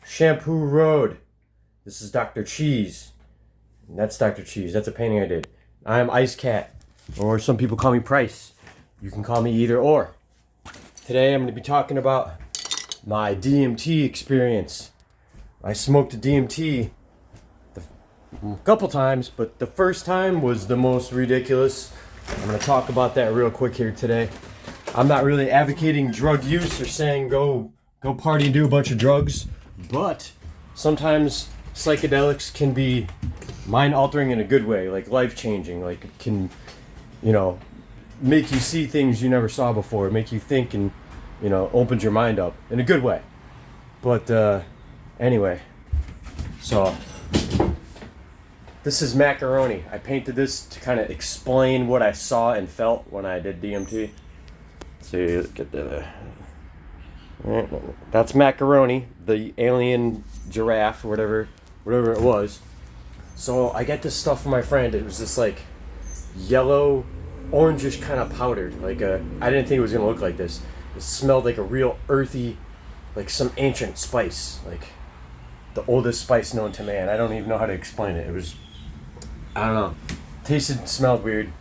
Shampoo Road. This is Dr. Cheese. And that's Dr. Cheese. That's a painting I did. I am Ice Cat. Or some people call me Price. You can call me either or. Today I'm going to be talking about my DMT experience. I smoked a DMT a couple times, but the first time was the most ridiculous. I'm going to talk about that real quick here today. I'm not really advocating drug use or saying go party and do a bunch of drugs, but sometimes psychedelics can be mind altering in a good way, like life changing, like it can, make you see things you never saw before, make you think, and opens your mind up in a good way. But anyway, so this is Macaroni. I painted this to kind of explain what I saw and felt when I did DMT. See, get the. That's Macaroni, the alien giraffe, or whatever it was. So I get this stuff from my friend. It was this like yellow, orangish kind of powder. I didn't think it was gonna look like this. It smelled like a real earthy, like some ancient spice, like the oldest spice known to man. I don't even know how to explain it. It was, I don't know. Tasted, smelled weird.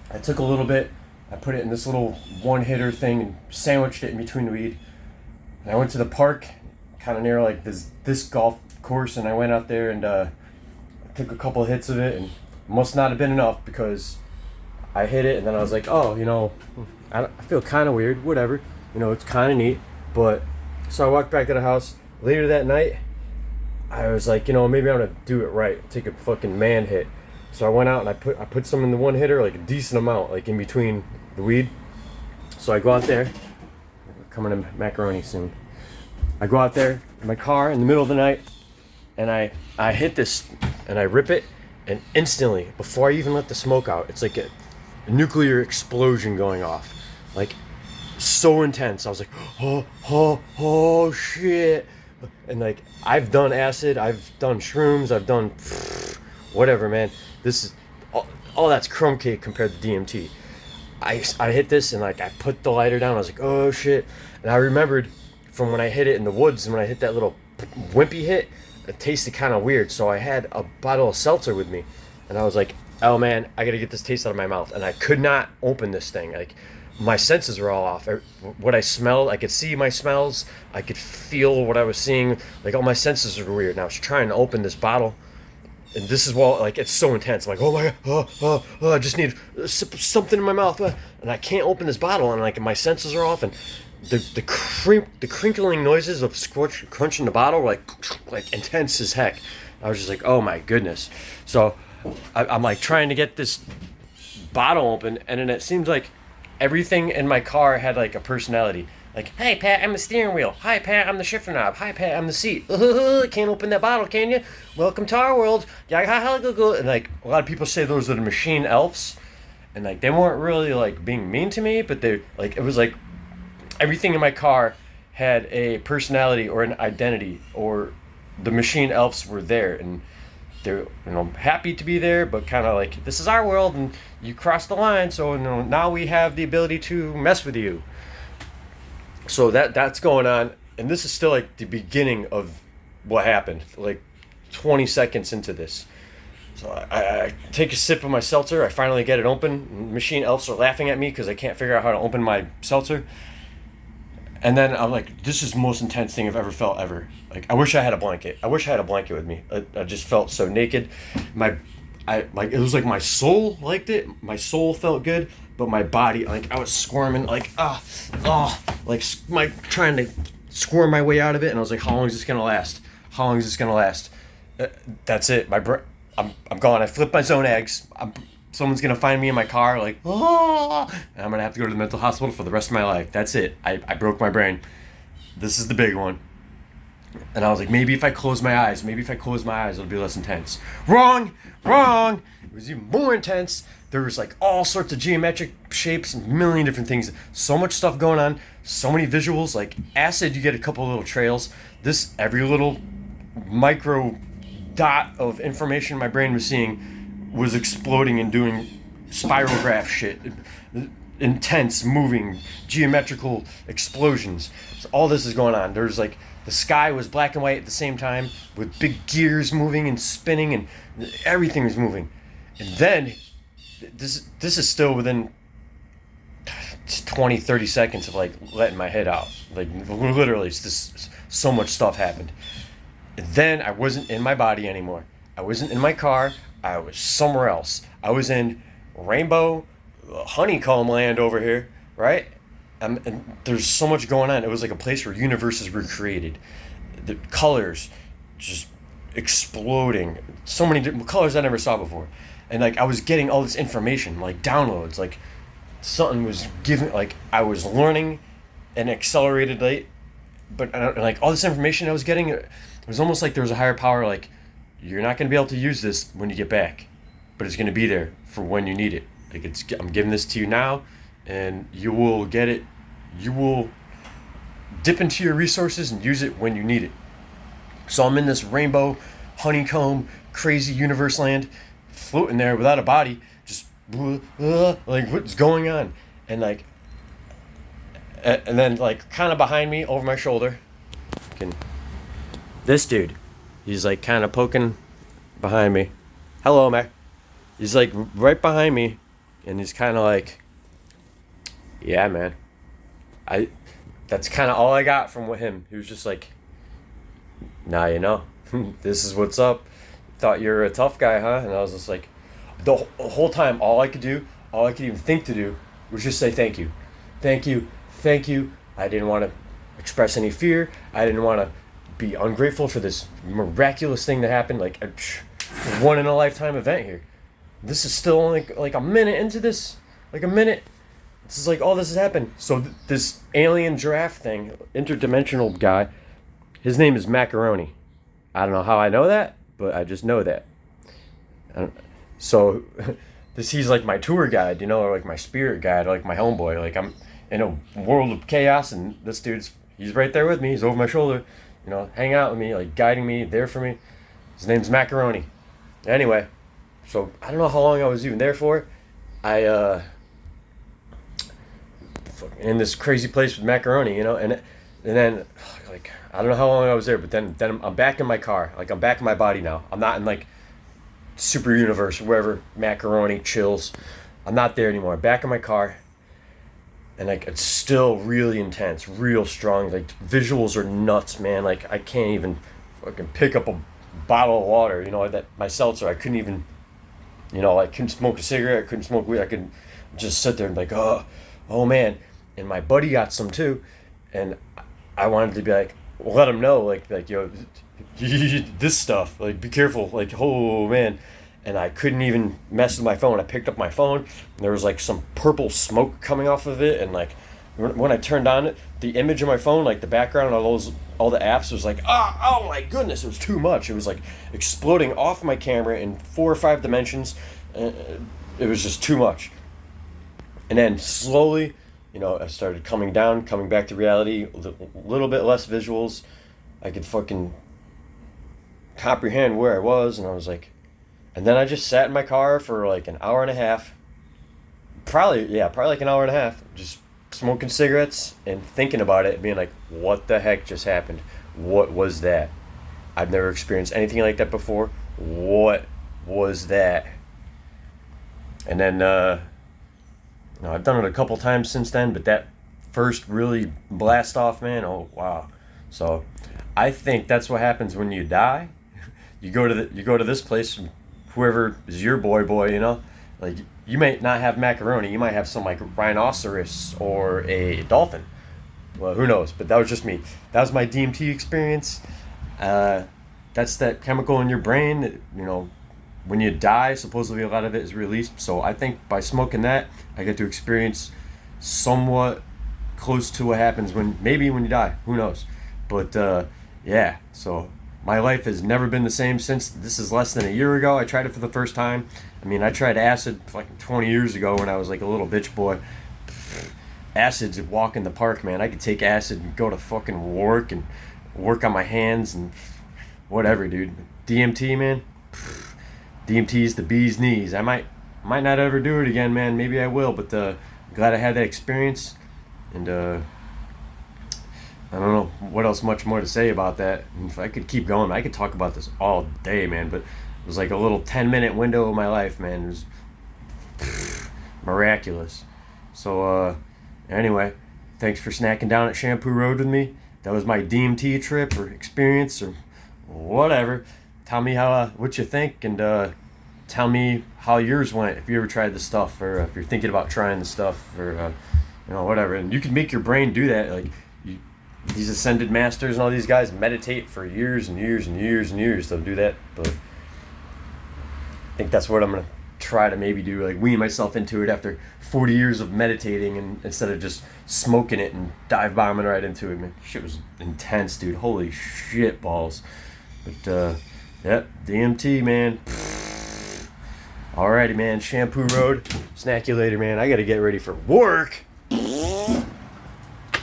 I took a little bit. I put it in this little one-hitter thing and sandwiched it in between the weed. And I went to the park, kind of near like this golf course, and I went out there and took a couple of hits of it, and it must not have been enough because I hit it, and then I was like, oh, I feel kind of weird, whatever. It's kind of neat. But so I walked back to the house. Later that night, I was like, maybe I'm going to do it right, take a fucking man hit. So I went out and I put some in the one hitter, like a decent amount, like in between the weed. So I go out there. We're coming to Macaroni soon. I go out there in my car in the middle of the night, and I hit this, and I rip it, and instantly, before I even let the smoke out, it's like a nuclear explosion going off. Like, so intense. I was like, oh shit. And like, I've done acid, I've done shrooms, I've done whatever, man. This is all that's crumb cake compared to DMT. I hit this, and like I put the lighter down. I was like, oh shit. And I remembered from when I hit it in the woods, and when I hit that little wimpy hit, it tasted kind of weird. So I had a bottle of seltzer with me, and I was like, oh man, I gotta get this taste out of my mouth. And I could not open this thing. Like, my senses were all off. What I smelled, I could see my smells, I could feel what I was seeing. Like, all my senses were weird. And I was trying to open this bottle, and this is like, it's so intense. I'm like, oh my god, I just need something in my mouth, and I can't open this bottle, and like my senses are off, and the crinkling noises of crunching the bottle were like intense as heck. I was just like, oh my goodness. So I'm like trying to get this bottle open, and then it seems like everything in my car had like a personality. Like, hey Pat, I'm the steering wheel. Hi Pat, I'm the shifter knob. Hi Pat, I'm the seat. Can't open that bottle, can you? Welcome to our world. And like, a lot of people say those are the machine elves, and like they weren't really like being mean to me, but they like, it was like everything in my car had a personality or an identity, or the machine elves were there, and they're happy to be there, but kind of like, this is our world and you crossed the line, so now we have the ability to mess with you. So that's going on, and this is still like the beginning of what happened, like 20 seconds into this. So I take a sip of my seltzer. I finally get it open. Machine elves are laughing at me because I can't figure out how to open my seltzer. And then I'm like, this is the most intense thing I've ever felt ever. Like, I wish I had a blanket. I wish I had a blanket with me. I just felt so naked. It was like my soul liked it. My soul felt good, but my body, like, I was squirming, like, trying to squirm my way out of it. And I was like, how long is this gonna last? How long is this gonna last? That's it. I'm gone. I flipped my zone eggs. Someone's gonna find me in my car, like, and I'm gonna have to go to the mental hospital for the rest of my life. That's it. I broke my brain. This is the big one. And I was like, maybe if I close my eyes, it'll be less intense. Wrong. It was even more intense. There was like all sorts of geometric shapes, a million different things. So much stuff going on. So many visuals. Like acid, you get a couple little trails. This, every little micro dot of information my brain was seeing was exploding and doing spiral graph shit. intense, moving, geometrical explosions. So all this is going on. There's like the sky was black and white at the same time with big gears moving and spinning and everything was moving. And then this is still within 20, 30 seconds of like letting my head out. Like literally, it's just so much stuff happened. And then I wasn't in my body anymore. I wasn't in my car. I was somewhere else. I was in rainbow honeycomb land over here, right? And there's so much going on. It was like a place where universes were created. The colors just exploding. So many different colors I never saw before. And like I was getting all this information, like downloads, like something was giving, like I was learning an accelerated rate, but like all this information I was getting, it was almost like there was a higher power, like you're not going to be able to use this when you get back, but it's going to be there for when you need it. Like I'm giving this to you now, and you will get it. You will dip into your resources and use it when you need it. So I'm in this rainbow, honeycomb, crazy universe land, floating there without a body, just like what's going on? And like, and then like kind of behind me, over my shoulder, this dude, he's like kind of poking behind me. Hello, Mac. He's like right behind me, and he's kind of like, yeah, man. That's kind of all I got from him. He was just like, nah, you know, this is what's up. Thought you're a tough guy, huh? And I was just like, the whole time, all I could even think to do was just say thank you. Thank you. Thank you. I didn't want to express any fear. I didn't want to be ungrateful for this miraculous thing that happened. Like a one in a lifetime event here. This is still only like a minute into this. Like a minute. This is like all this has happened. So this alien giraffe thing, interdimensional guy, his name is Macaroni. I don't know how I know that, but I just know that. So he's like my tour guide, you know, or like my spirit guide, or like my homeboy. Like I'm in a world of chaos, and this he's right there with me. He's over my shoulder, you know, hanging out with me, like guiding me, there for me. His name's Macaroni. Anyway, so I don't know how long I was even there for. In this crazy place with Macaroni, you know, and then like I don't know how long I was there, but then I'm back in my car, like I'm back in my body now. I'm not in like super universe wherever Macaroni chills. I'm not there anymore. I'm back in my car, and like it's still really intense, real strong. Like visuals are nuts, man. Like I can't even fucking pick up a bottle of water, you know, that my seltzer. I couldn't even, you know, I couldn't smoke a cigarette. I couldn't smoke weed. I could just sit there and like, oh man. And my buddy got some too, and I wanted to be like, let him know, like yo, this stuff, like be careful, like oh man. And I couldn't even mess with my phone. I picked up my phone, and there was like some purple smoke coming off of it, and like when I turned on it, the image of my phone, like the background of all the apps was like, oh my goodness, it was too much. It was like exploding off my camera in 4 or 5 dimensions. It was just too much. And then slowly, you know, I started coming down, coming back to reality, a little bit less visuals. I could fucking comprehend where I was, and I was like, and then I just sat in my car for like an hour and a half. Probably like an hour and a half, just smoking cigarettes and thinking about it, being like, what the heck just happened? What was that? I've never experienced anything like that before. What was that? And then, I've done it a couple times since then, but that first really blast off, man, oh wow. So I think that's what happens when you die. You go to this place, whoever is your boy, you know, like you may not have Macaroni, you might have some like rhinoceros or a dolphin. Well, who knows? But that was just me. That was my DMT experience. That's that chemical in your brain that, you know, when you die, supposedly a lot of it is released. So I think by smoking that, I get to experience somewhat close to what happens when you die. Who knows? But yeah, so my life has never been the same since. This is less than a year ago. I tried it for the first time. I mean, I tried acid like 20 years ago when I was like a little bitch boy. Acid's a walk in the park, man. I could take acid and go to fucking work and work on my hands and whatever, dude. DMT, man. DMT's the bee's knees. I might not ever do it again, man. Maybe I will, but glad I had that experience. And I don't know what else much more to say about that. And if I could keep going, I could talk about this all day, man. But it was like a little 10-minute window of my life, man. It was miraculous. So anyway, thanks for snacking down at Shampoo Road with me. That was my DMT trip or experience or whatever. Tell me how what you think, and tell me how yours went if you ever tried the stuff, or if you're thinking about trying the stuff, or whatever. And you can make your brain do that. Like these ascended masters and all these guys meditate for years and years and years and years. They'll do that, but I think that's what I'm gonna try to maybe do. Like wean myself into it after 40 years of meditating, and instead of just smoking it and dive bombing right into it. Man, shit was intense, dude. Holy shit balls. But yep, DMT, man. Alrighty, man. Shampoo Road. Snack you later, man. I gotta get ready for work.